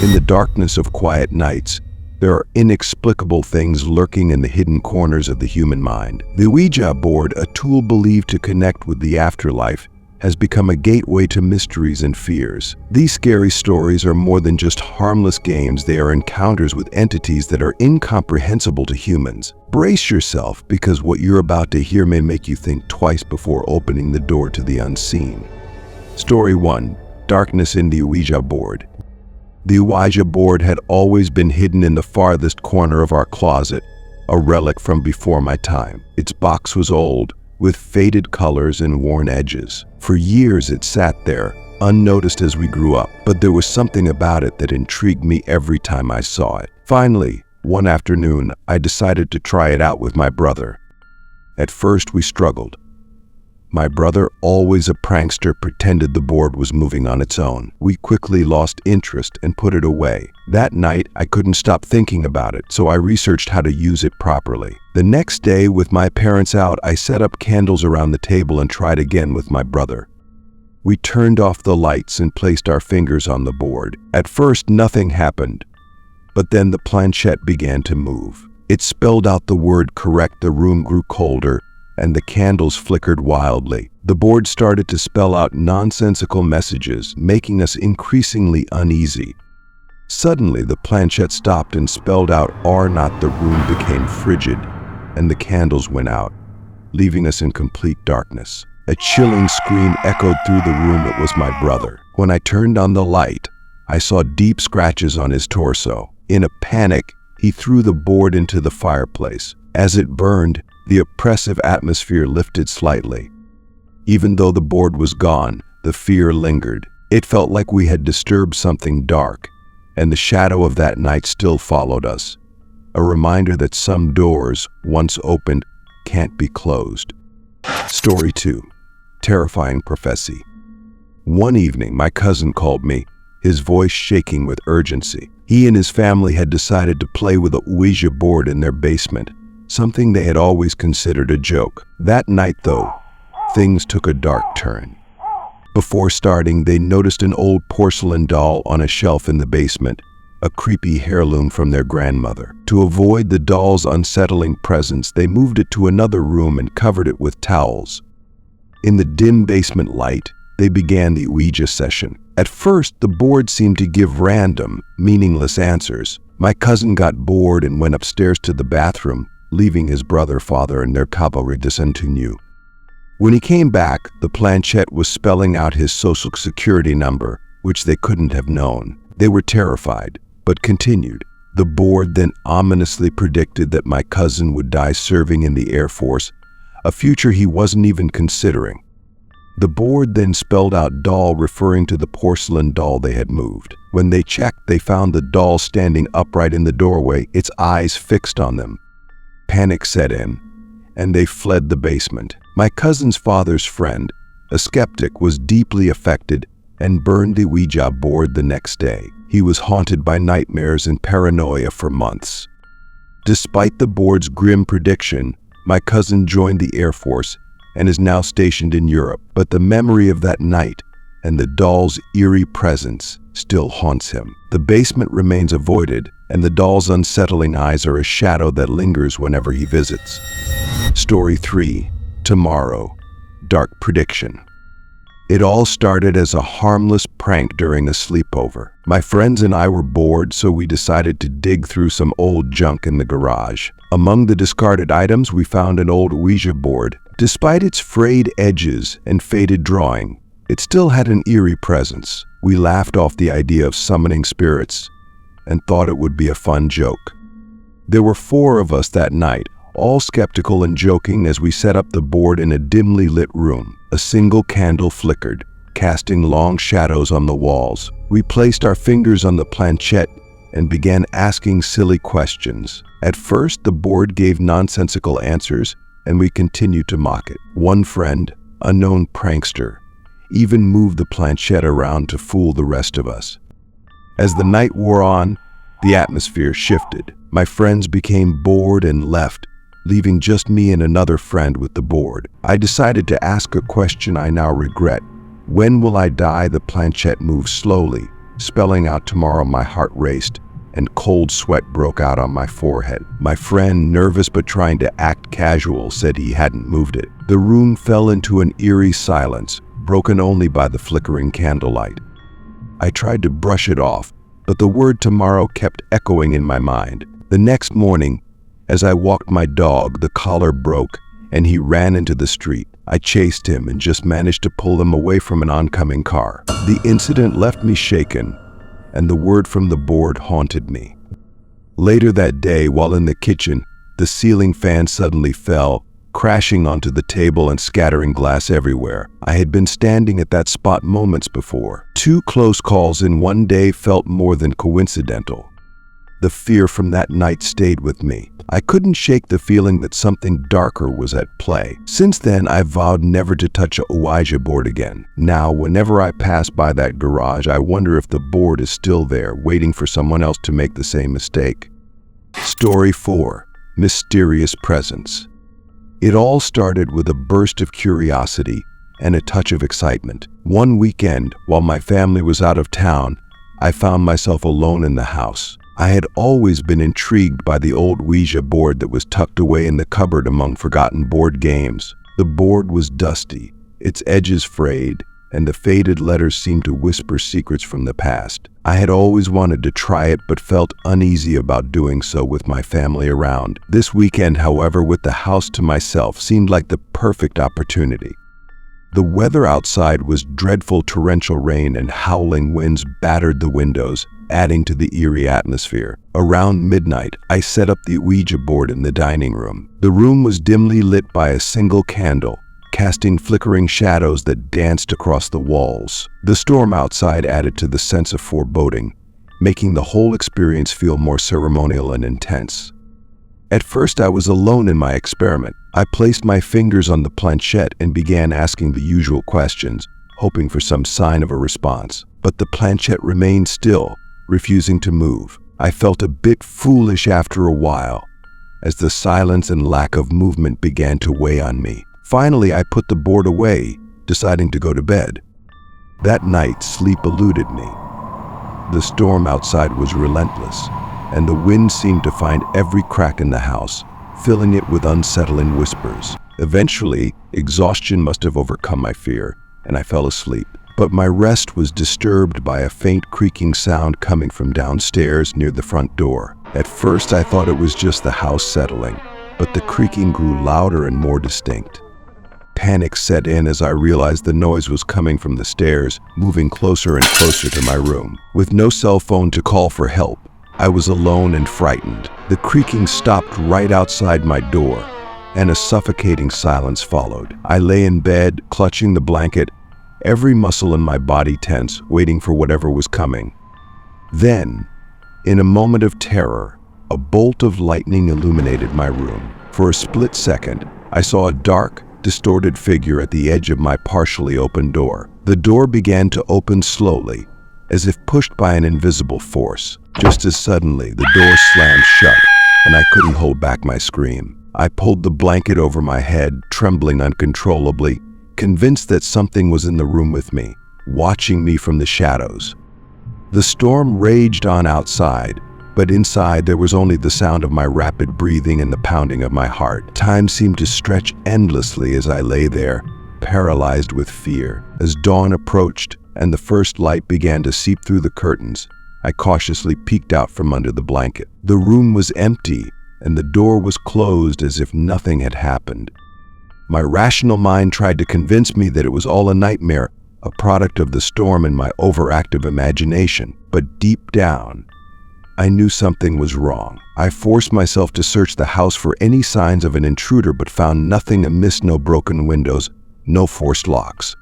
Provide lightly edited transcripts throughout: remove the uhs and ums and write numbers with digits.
In the darkness of quiet nights, there are inexplicable things lurking in the hidden corners of the human mind. The Ouija board, a tool believed to connect with the afterlife, has become a gateway to mysteries and fears. These scary stories are more than just harmless games. They are encounters with entities that are incomprehensible to humans. Brace yourself, because what you're about to hear may make you think twice before opening the door to the unseen. Story 1. Darkness in the Ouija board. The Ouija board had always been hidden in the farthest corner of our closet, a relic from before my time. Its box was old, with faded colors and worn edges. For years it sat there, unnoticed as we grew up, but there was something about it that intrigued me every time I saw it. Finally, one afternoon, I decided to try it out with my brother. At first, we struggled. My brother, always a prankster, pretended the board was moving on its own. We quickly lost interest and put it away. That night, I couldn't stop thinking about it, so I researched how to use it properly. The next day, with my parents out, I set up candles around the table and tried again with my brother. We turned off the lights and placed our fingers on the board. At first, nothing happened, but then the planchette began to move. It spelled out the word correct, the room grew colder, and the candles flickered wildly. The board started to spell out nonsensical messages, making us increasingly uneasy. Suddenly, the planchette stopped and spelled out "are not." The room became frigid, and the candles went out, leaving us in complete darkness. A chilling scream echoed through the room. It was my brother. When I turned on the light, I saw deep scratches on his torso. In a panic, he threw the board into the fireplace. As it burned, the oppressive atmosphere lifted slightly. Even though the board was gone, the fear lingered. It felt like we had disturbed something dark, and the shadow of that night still followed us. A reminder that some doors, once opened, can't be closed. Story 2. Terrifying prophecy. One evening, my cousin called me, his voice shaking with urgency. He and his family had decided to play with a Ouija board in their basement, something they had always considered a joke. That night, though, things took a dark turn. Before starting, they noticed an old porcelain doll on a shelf in the basement, a creepy heirloom from their grandmother. To avoid the doll's unsettling presence, they moved it to another room and covered it with towels. In the dim basement light, they began the Ouija session. At first, the board seemed to give random, meaningless answers. My cousin got bored and went upstairs to the bathroom, leaving his brother, father, and their cavalry discontinued. When he came back, the planchette was spelling out his social security number, which they couldn't have known. They were terrified, but continued. The board then ominously predicted that my cousin would die serving in the Air Force, a future he wasn't even considering. The board then spelled out doll, referring to the porcelain doll they had moved. When they checked, they found the doll standing upright in the doorway, its eyes fixed on them. Panic set in, and they fled the basement. My cousin's father's friend, a skeptic, was deeply affected and burned the Ouija board the next day. He was haunted by nightmares and paranoia for months. Despite the board's grim prediction, my cousin joined the Air Force and is now stationed in Europe. But the memory of that night and the doll's eerie presence still haunts him. The basement remains avoided, and the doll's unsettling eyes are a shadow that lingers whenever he visits. Story 3. Tomorrow. Dark prediction. It all started as a harmless prank during a sleepover. My friends and I were bored, so we decided to dig through some old junk in the garage. Among the discarded items, we found an old Ouija board. Despite its frayed edges and faded drawing, it still had an eerie presence. We laughed off the idea of summoning spirits and thought it would be a fun joke. There were 4 of us that night, all skeptical and joking as we set up the board in a dimly lit room. A single candle flickered, casting long shadows on the walls. We placed our fingers on the planchette and began asking silly questions. At first, the board gave nonsensical answers, and we continued to mock it. One friend, a known prankster, even moved the planchette around to fool the rest of us. As the night wore on, the atmosphere shifted. My friends became bored and left, leaving just me and another friend with the board. I decided to ask a question I now regret. When will I die? The planchette moved slowly, spelling out tomorrow. My heart raced, and cold sweat broke out on my forehead. My friend, nervous but trying to act casual, said he hadn't moved it. The room fell into an eerie silence, broken only by the flickering candlelight. I tried to brush it off, but the word tomorrow kept echoing in my mind. The next morning, as I walked my dog, the collar broke, and he ran into the street. I chased him and just managed to pull him away from an oncoming car. The incident left me shaken, and the word from the board haunted me. Later that day, while in the kitchen, the ceiling fan suddenly fell, crashing onto the table and scattering glass everywhere. I had been standing at that spot moments before. 2 close calls in one day felt more than coincidental. The fear from that night stayed with me. I couldn't shake the feeling that something darker was at play. Since then, I vowed never to touch a Ouija board again. Now, whenever I pass by that garage, I wonder if the board is still there, waiting for someone else to make the same mistake. Story 4. Mysterious Presence. It all started with a burst of curiosity and a touch of excitement. One weekend, while my family was out of town, I found myself alone in the house. I had always been intrigued by the old Ouija board that was tucked away in the cupboard among forgotten board games. The board was dusty, its edges frayed, and the faded letters seemed to whisper secrets from the past. I had always wanted to try it, but felt uneasy about doing so with my family around. This weekend, however, with the house to myself, seemed like the perfect opportunity. The weather outside was dreadful. Torrential rain and howling winds battered the windows, adding to the eerie atmosphere. Around midnight, I set up the Ouija board in the dining room. The room was dimly lit by a single candle, casting flickering shadows that danced across the walls. The storm outside added to the sense of foreboding, making the whole experience feel more ceremonial and intense. At first, I was alone in my experiment. I placed my fingers on the planchette and began asking the usual questions, hoping for some sign of a response. But the planchette remained still, refusing to move. I felt a bit foolish after a while, as the silence and lack of movement began to weigh on me. Finally, I put the board away, deciding to go to bed. That night, sleep eluded me. The storm outside was relentless, and the wind seemed to find every crack in the house, filling it with unsettling whispers. Eventually, exhaustion must have overcome my fear, and I fell asleep. But my rest was disturbed by a faint creaking sound coming from downstairs near the front door. At first, I thought it was just the house settling, but the creaking grew louder and more distinct. Panic set in as I realized the noise was coming from the stairs, moving closer and closer to my room. With no cell phone to call for help, I was alone and frightened. The creaking stopped right outside my door, and a suffocating silence followed. I lay in bed, clutching the blanket, every muscle in my body tense, waiting for whatever was coming. Then, in a moment of terror, a bolt of lightning illuminated my room. For a split second, I saw a dark, distorted figure at the edge of my partially open door. The door began to open slowly, as if pushed by an invisible force. Just as suddenly, the door slammed shut, and I couldn't hold back my scream. I pulled the blanket over my head, trembling uncontrollably, convinced that something was in the room with me, watching me from the shadows. The storm raged on outside, but inside there was only the sound of my rapid breathing and the pounding of my heart. Time seemed to stretch endlessly as I lay there, paralyzed with fear. As dawn approached and the first light began to seep through the curtains, I cautiously peeked out from under the blanket. The room was empty, and the door was closed as if nothing had happened. My rational mind tried to convince me that it was all a nightmare, a product of the storm and my overactive imagination. But deep down, I knew something was wrong. I forced myself to search the house for any signs of an intruder, but found nothing amiss. No broken windows, no forced locks.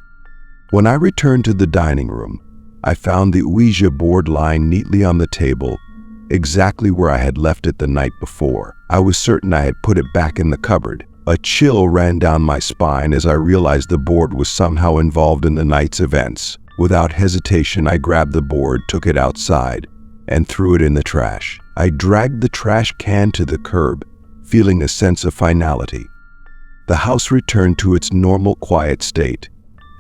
When I returned to the dining room, I found the Ouija board lying neatly on the table, exactly where I had left it the night before. I was certain I had put it back in the cupboard. A chill ran down my spine as I realized the board was somehow involved in the night's events. Without hesitation, I grabbed the board, took it outside, and threw it in the trash. I dragged the trash can to the curb, feeling a sense of finality. The house returned to its normal quiet state,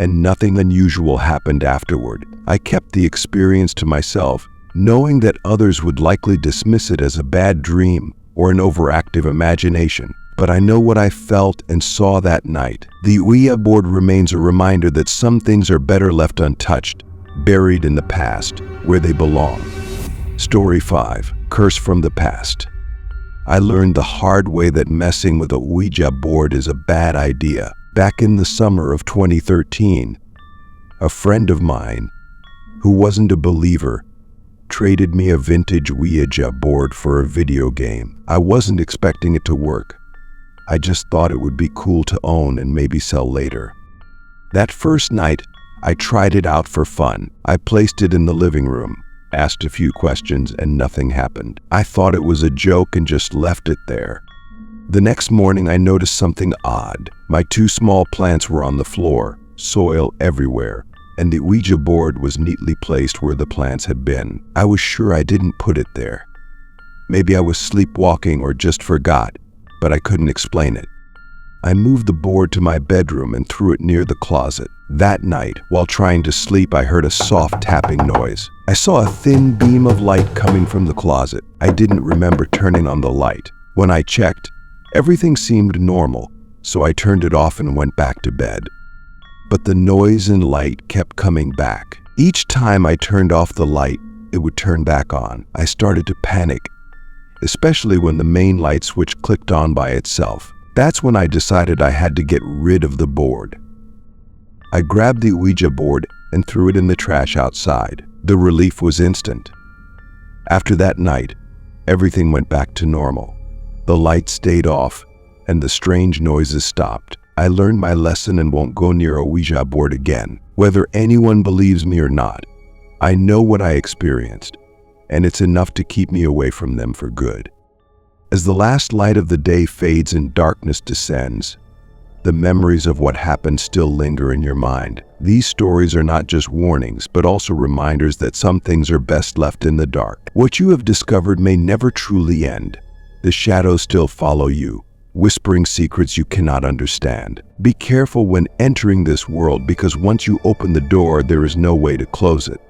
and nothing unusual happened afterward. I kept the experience to myself, knowing that others would likely dismiss it as a bad dream or an overactive imagination. But I know what I felt and saw that night. The Ouija board remains a reminder that some things are better left untouched, buried in the past, where they belong. Story 5. Curse from the Past. I learned the hard way that messing with a Ouija board is a bad idea. Back in the summer of 2013, a friend of mine, who wasn't a believer, traded me a vintage Ouija board for a video game. I wasn't expecting it to work. I just thought it would be cool to own and maybe sell later. That first night, I tried it out for fun. I placed it in the living room, asked a few questions, and nothing happened. I thought it was a joke and just left it there. The next morning, I noticed something odd. My 2 small plants were on the floor, soil everywhere, and the Ouija board was neatly placed where the plants had been. I was sure I didn't put it there. Maybe I was sleepwalking or just forgot, but I couldn't explain it. I moved the board to my bedroom and threw it near the closet. That night, while trying to sleep, I heard a soft tapping noise. I saw a thin beam of light coming from the closet. I didn't remember turning on the light. When I checked, everything seemed normal, so I turned it off and went back to bed. But the noise and light kept coming back. Each time I turned off the light, it would turn back on. I started to panic, especially when the main light switch clicked on by itself. That's when I decided I had to get rid of the board. I grabbed the Ouija board and threw it in the trash outside. The relief was instant. After that night, everything went back to normal. The light stayed off, and the strange noises stopped. I learned my lesson and won't go near a Ouija board again. Whether anyone believes me or not, I know what I experienced, and it's enough to keep me away from them for good. As the last light of the day fades and darkness descends, the memories of what happened still linger in your mind. These stories are not just warnings, but also reminders that some things are best left in the dark. What you have discovered may never truly end. The shadows still follow you, whispering secrets you cannot understand. Be careful when entering this world, because once you open the door, there is no way to close it.